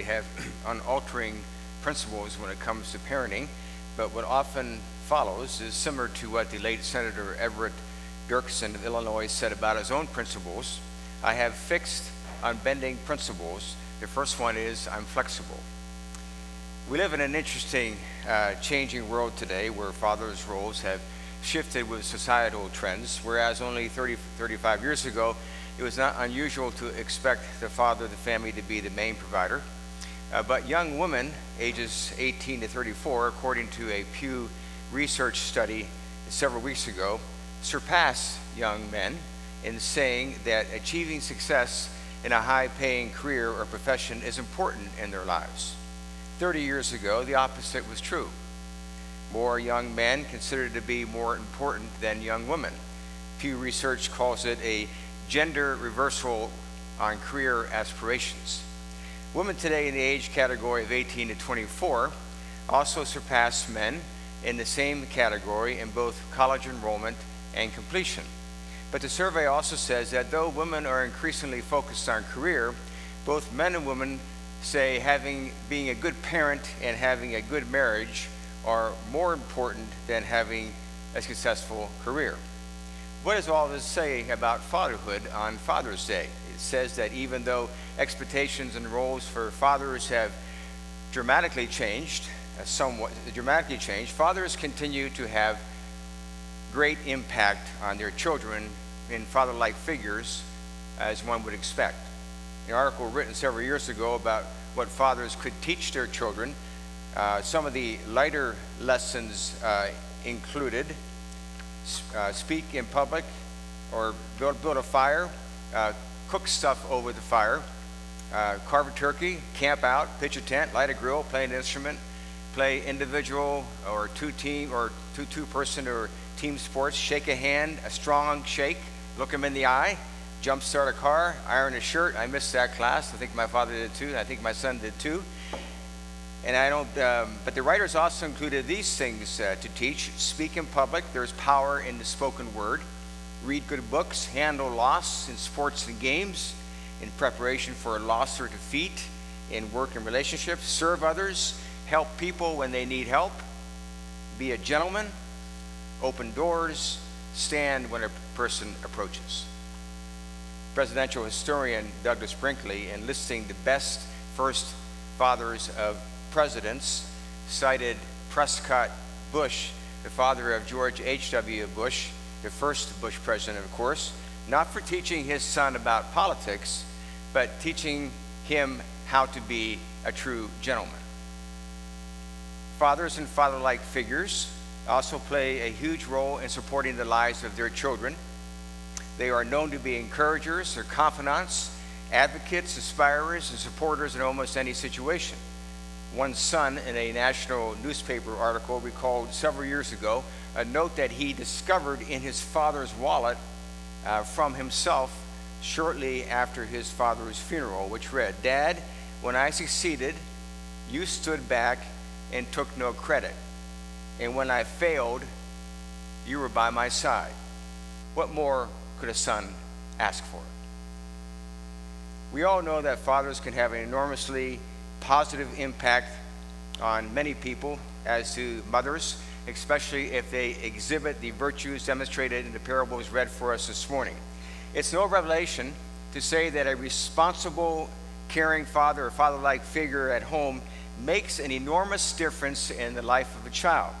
have unaltering principles when it comes to parenting, but what often follows is similar to what the late Senator Everett Dirksen of Illinois said about his own principles. I have fixed, unbending principles. The first one is I'm flexible. We live in an interesting, changing world today where fathers' roles have shifted with societal trends, whereas only 35 years ago, it was not unusual to expect the father of the family to be the main provider. But young women, ages 18 to 34, according to a Pew Research study several weeks ago, surpass young men in saying that achieving success in a high-paying career or profession is important in their lives. 30 years ago, the opposite was true. More young men considered to be more important than young women. Pew Research calls it a gender reversal on career aspirations. Women today in the age category of 18 to 24 also surpass men in the same category in both college enrollment and completion. But the survey also says that though women are increasingly focused on career, both men and women say being a good parent and having a good marriage are more important than having a successful career. What does all this say about fatherhood on Father's Day? It says that even though expectations and roles for fathers have dramatically changed, fathers continue to have great impact on their children in father-like figures, as one would expect. An article written several years ago about what fathers could teach their children. Some of the lighter lessons included speak in public or build a fire, cook stuff over the fire, carve a turkey, camp out, pitch a tent, light a grill, play an instrument, play individual or two-person or team sports, shake a hand, a strong shake, look them in the eye, jump start a car, iron a shirt. I missed that class. I think my father did too, and I think my son did too. And but the writers also included these things to teach. Speak in public. There's power in the spoken word. Read good books. Handle loss in sports and games, in preparation for a loss or defeat, in work and relationships. Serve others. Help people when they need help. Be a gentleman. Open doors. Stand when a person approaches. Presidential historian Douglas Brinkley, in listing the best first fathers of presidents, cited Prescott Bush, the father of George H.W. Bush, the first Bush president, of course, not for teaching his son about politics, but teaching him how to be a true gentleman. Fathers and father-like figures also play a huge role in supporting the lives of their children. They are known to be encouragers or confidants, advocates, aspirers, and supporters in almost any situation. One son in a national newspaper article recalled several years ago a note that he discovered in his father's wallet from himself shortly after his father's funeral, which read, "Dad, when I succeeded, you stood back and took no credit. And when I failed, you were by my side." What more could a son ask for? We all know that fathers can have an enormously positive impact on many people as to mothers, especially if they exhibit the virtues demonstrated in the parables read for us this morning. It's no revelation to say that a responsible, caring father or father-like figure at home makes an enormous difference in the life of a child.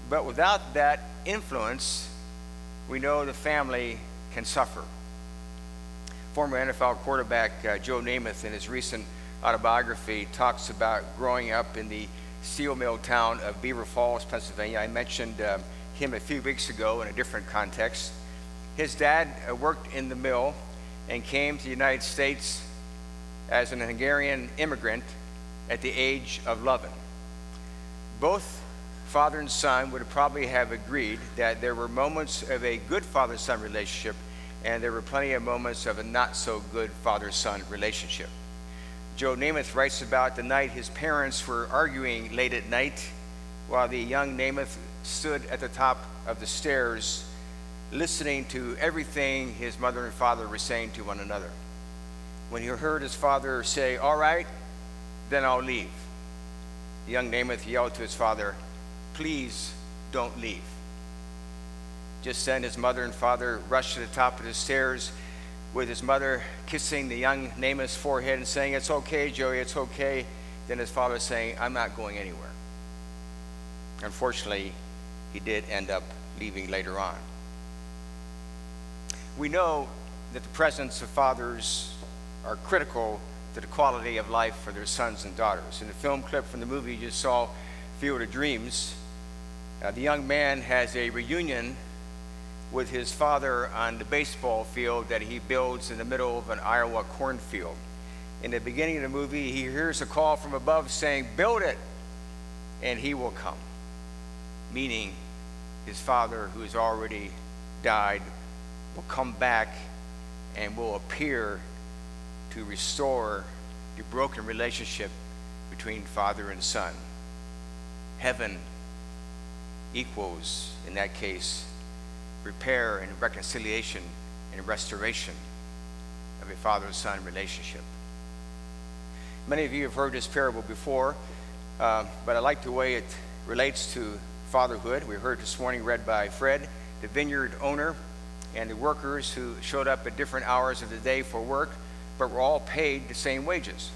But without that influence, we know the family can suffer. Former NFL quarterback Joe Namath, in his recent autobiography, talks about growing up in the steel mill town of Beaver Falls, Pennsylvania. I mentioned him a few weeks ago in a different context. His dad worked in the mill and came to the United States as an Hungarian immigrant at the age of 11. Both father and son would probably have agreed that there were moments of a good father-son relationship, and there were plenty of moments of a not-so-good father-son relationship. Joe Namath writes about the night his parents were arguing late at night while the young Namath stood at the top of the stairs listening to everything his mother and father were saying to one another. When he heard his father say, "All right, then I'll leave. The young Namath yelled to his father, please don't leave. Just then his mother and father rushed to the top of the stairs with his mother kissing the young Namath's forehead and saying, it's okay, Joey, it's okay. Then his father saying, I'm not going anywhere. Unfortunately, he did end up leaving later on. We know that the presence of fathers are critical to the quality of life for their sons and daughters. In the film clip from the movie you just saw, Field of Dreams, the young man has a reunion with his father on the baseball field that he builds in the middle of an Iowa cornfield. In the beginning of the movie, he hears a call from above saying, build it, and he will come. Meaning his father, who has already died, will come back and will appear to restore the broken relationship between father and son. Heaven equals, in that case, repair and reconciliation and restoration of a father-son relationship. Many of you have heard this parable before, but I like the way it relates to fatherhood. We heard this morning read by Fred, the vineyard owner and the workers who showed up at different hours of the day for work, but were all paid the same wages.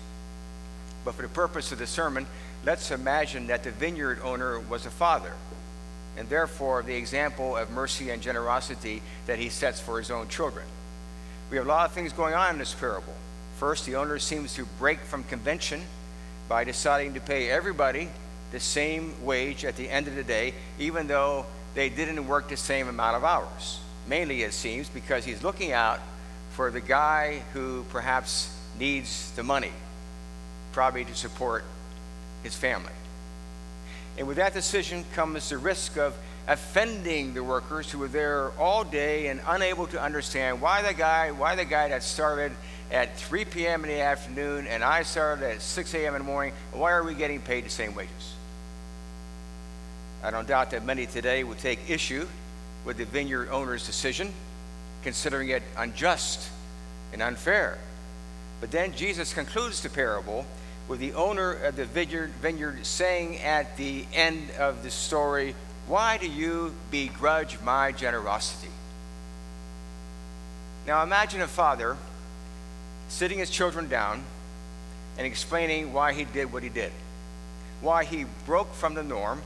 But for the purpose of the sermon, let's imagine that the vineyard owner was a father, and therefore the example of mercy and generosity that he sets for his own children. We have a lot of things going on in this parable. First, the owner seems to break from convention by deciding to pay everybody the same wage at the end of the day, even though they didn't work the same amount of hours. Mainly, it seems, because he's looking out for the guy who perhaps needs the money, probably to support his family. And with that decision comes the risk of offending the workers who were there all day and unable to understand why the guy that started at 3 p.m. in the afternoon and I started at 6 a.m. in the morning, why are we getting paid the same wages? I don't doubt that many today would take issue with the vineyard owner's decision, considering it unjust and unfair. But then Jesus concludes the parable with the owner of the vineyard saying at the end of the story, why do you begrudge my generosity? Now imagine a father sitting his children down and explaining why he did what he did, why he broke from the norm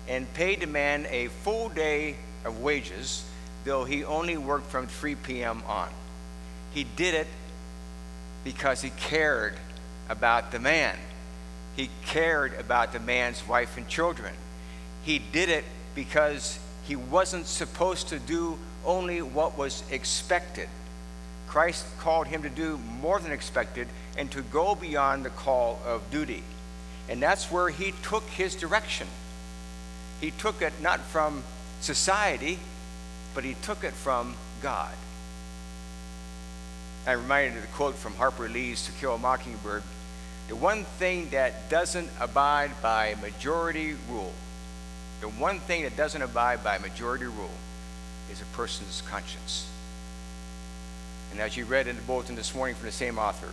and paid the man a full day of wages, though he only worked from 3 p.m. on. He did it because he cared about the man. He cared about the man's wife and children. He did it because he wasn't supposed to do only what was expected. Christ called him to do more than expected and to go beyond the call of duty. And that's where he took his direction. He took it not from society, but he took it from God. I'm reminded of the quote from Harper Lee's To Kill a Mockingbird. The one thing that doesn't abide by majority rule, the one thing that doesn't abide by majority rule is a person's conscience. And as you read in the bulletin this morning from the same author,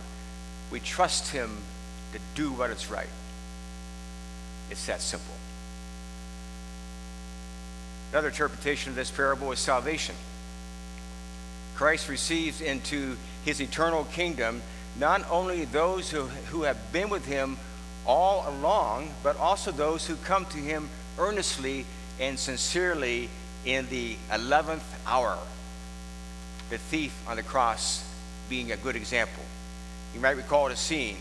we trust him to do what is right. It's that simple. Another interpretation of this parable is salvation. Christ receives into his eternal kingdom not only those who have been with him all along, but also those who come to him earnestly and sincerely in the 11th hour. The thief on the cross being a good example. You might recall the scene.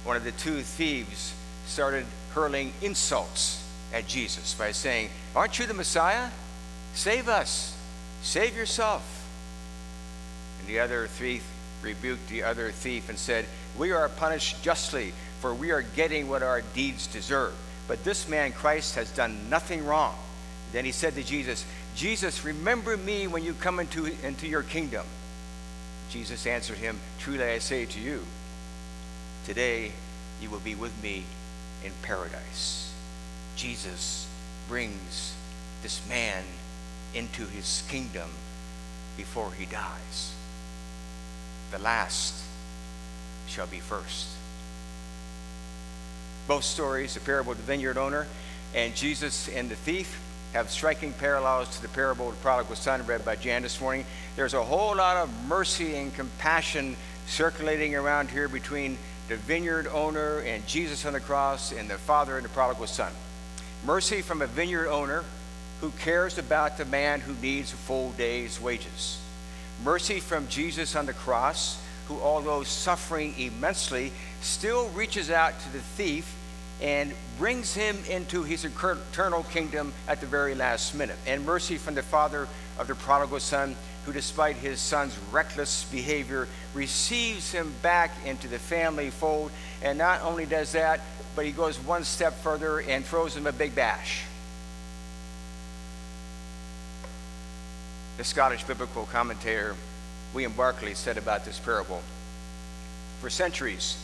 One of the two thieves started hurling insults at Jesus by saying, "Aren't you the Messiah? Save us. Save yourself." And the other thief rebuked the other thief and said, "We are punished justly, for we are getting what our deeds deserve. But this man, Christ, has done nothing wrong." Then he said to Jesus, "Jesus, remember me when you come into your kingdom." Jesus answered him, "Truly I say to you, today you will be with me in paradise." Jesus brings this man into his kingdom before he dies. The last shall be first. Both stories, the parable of the vineyard owner and Jesus and the thief, have striking parallels to the parable of the prodigal son read by Jan this morning. There's a whole lot of mercy and compassion circulating around here between the vineyard owner and Jesus on the cross and the father and the prodigal son. Mercy from a vineyard owner who cares about the man who needs a full day's wages. Mercy from Jesus on the cross, who, although suffering immensely, still reaches out to the thief and brings him into his eternal kingdom at the very last minute. And mercy from the father of the prodigal son, who, despite his son's reckless behavior, receives him back into the family fold. And not only does that, but he goes one step further and throws him a big bash. The Scottish biblical commentator William Barclay said about this parable, for centuries,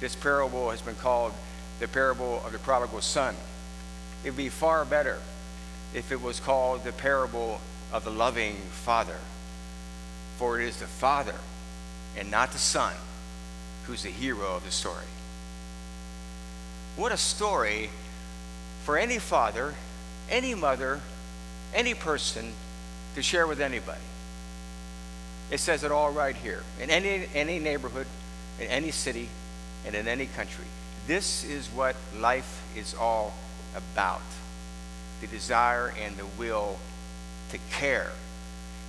this parable has been called the parable of the prodigal son. It would be far better if it was called the parable of the loving father. For it is the father and not the son who's the hero of the story. What a story for any father, any mother, any person to share with anybody. It says it all right here. In any neighborhood, in any city, and in any country. This is what life is all about. The desire and the will to care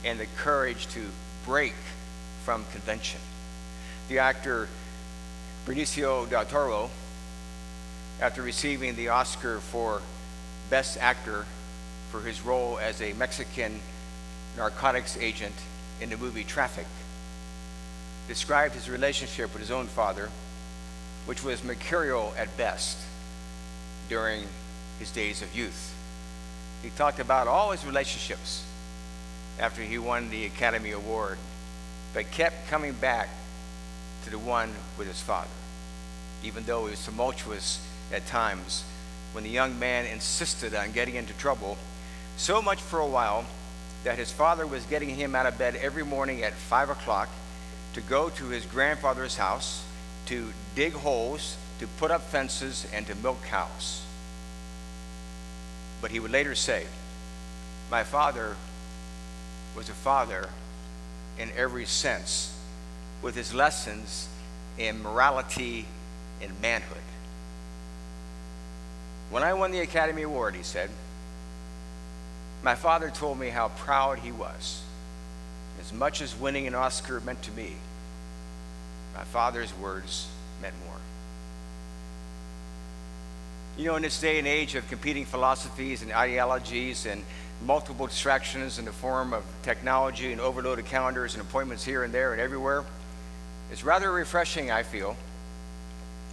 and the courage to break from convention. The actor Benicio del Toro, after receiving the Oscar for Best Actor for his role as a Mexican narcotics agent in the movie Traffic, described his relationship with his own father, which was mercurial at best during his days of youth. He talked about all his relationships after he won the Academy Award, but kept coming back to the one with his father, even though it was tumultuous at times when the young man insisted on getting into trouble, so much for a while that his father was getting him out of bed every morning at 5 o'clock to go to his grandfather's house to dig holes, to put up fences, and to milk cows. But he would later say, my father was a father in every sense, with his lessons in morality and manhood. When I won the Academy Award, he said, my father told me how proud he was. As much as winning an Oscar meant to me, my father's words meant more. You know, in this day and age of competing philosophies and ideologies and multiple distractions in the form of technology and overloaded calendars and appointments here and there and everywhere, it's rather refreshing, I feel,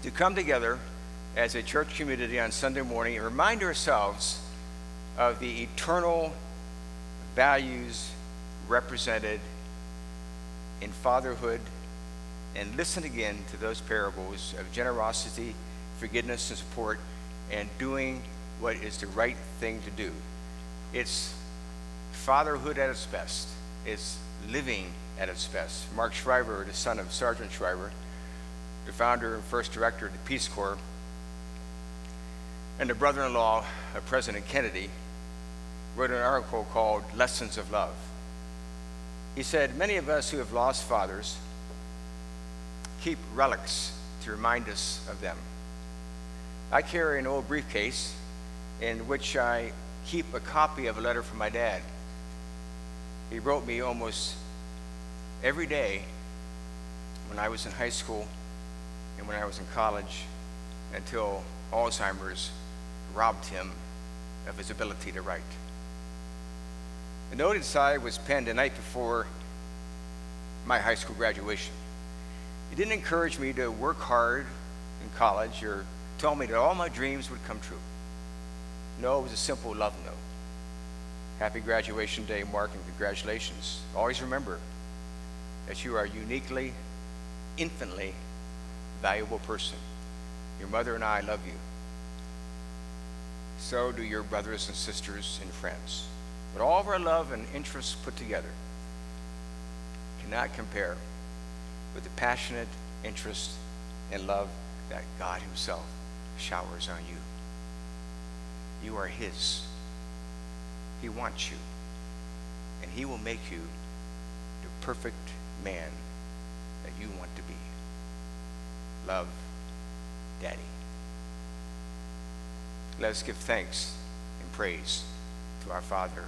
to come together as a church community on Sunday morning and remind ourselves of the eternal values represented in fatherhood, and listen again to those parables of generosity, forgiveness, and support, and doing what is the right thing to do. It's fatherhood at its best. It's living at its best. Mark Shriver, the son of Sergeant Shriver, the founder and first director of the Peace Corps, and the brother-in-law of President Kennedy, wrote an article called Lessons of Love. He said, many of us who have lost fathers keep relics to remind us of them. I carry an old briefcase in which I keep a copy of a letter from my dad. He wrote me almost every day when I was in high school and when I was in college until Alzheimer's robbed him of his ability to write. The note inside was penned the night before my high school graduation. He didn't encourage me to work hard in college or tell me that all my dreams would come true. No, it was a simple love note. Happy graduation day, Mark, and congratulations. Always remember that you are a uniquely, infinitely valuable person. Your mother and I love you. So do your brothers and sisters and friends. But all of our love and interests put together cannot compare with the passionate interest and love that God himself showers on you. You are his. He wants you, and he will make you the perfect man that you want to be. Love, Daddy. Let us give thanks and praise to our Father